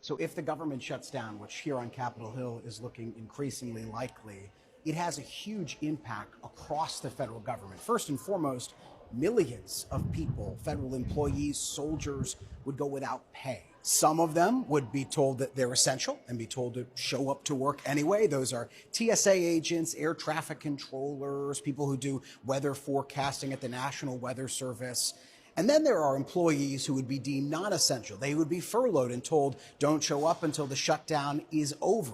So if the government shuts down, which here on Capitol Hill is looking increasingly likely, it has a huge impact across the federal government. First and foremost, millions of people, federal employees, soldiers, would go without pay. Some of them would be told that they're essential and be told to show up to work anyway. Those are TSA agents, air traffic controllers, people who do weather forecasting at the National Weather Service. And then there are employees who would be deemed non-essential. They would be furloughed and told, don't show up until the shutdown is over.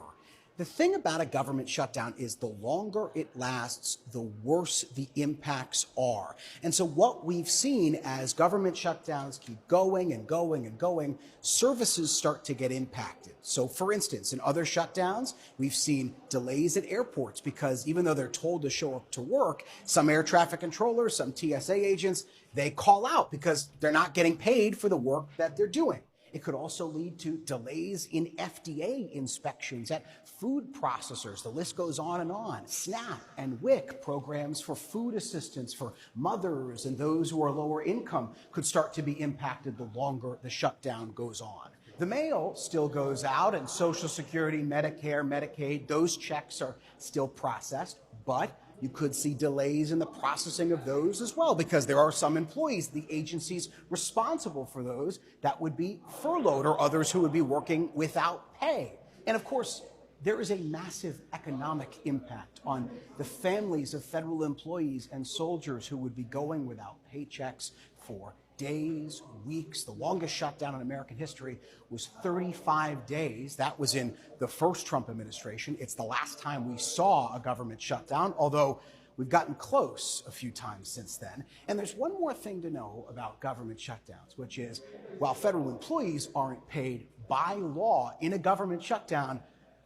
The thing about a government shutdown is the longer it lasts, the worse the impacts are. And so what we've seen as government shutdowns keep going and going and going, services start to get impacted. So for instance, in other shutdowns, we've seen delays at airports because even though they're told to show up to work, some air traffic controllers, some TSA agents, they call out because they're not getting paid for the work that they're doing. It could also lead to delays in FDA inspections at food processors. The list goes on and on. SNAP and WIC, programs for food assistance for mothers and those who are lower income, could start to be impacted the longer the shutdown goes on. The mail still goes out, and Social Security, Medicare, Medicaid, those checks are still processed, but you could see delays in the processing of those as well because there are some employees, the agencies responsible for those, that would be furloughed or others who would be working without pay. And of course, there is a massive economic impact on the families of federal employees and soldiers who would be going without paychecks for days, weeks. The longest shutdown in American history was 35 days. That was in the first Trump administration. It's the last time we saw a government shutdown, although we've gotten close a few times since then. And there's one more thing to know about government shutdowns, which is while federal employees aren't paid by law in a government shutdown,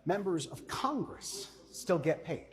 members of Congress still get paid.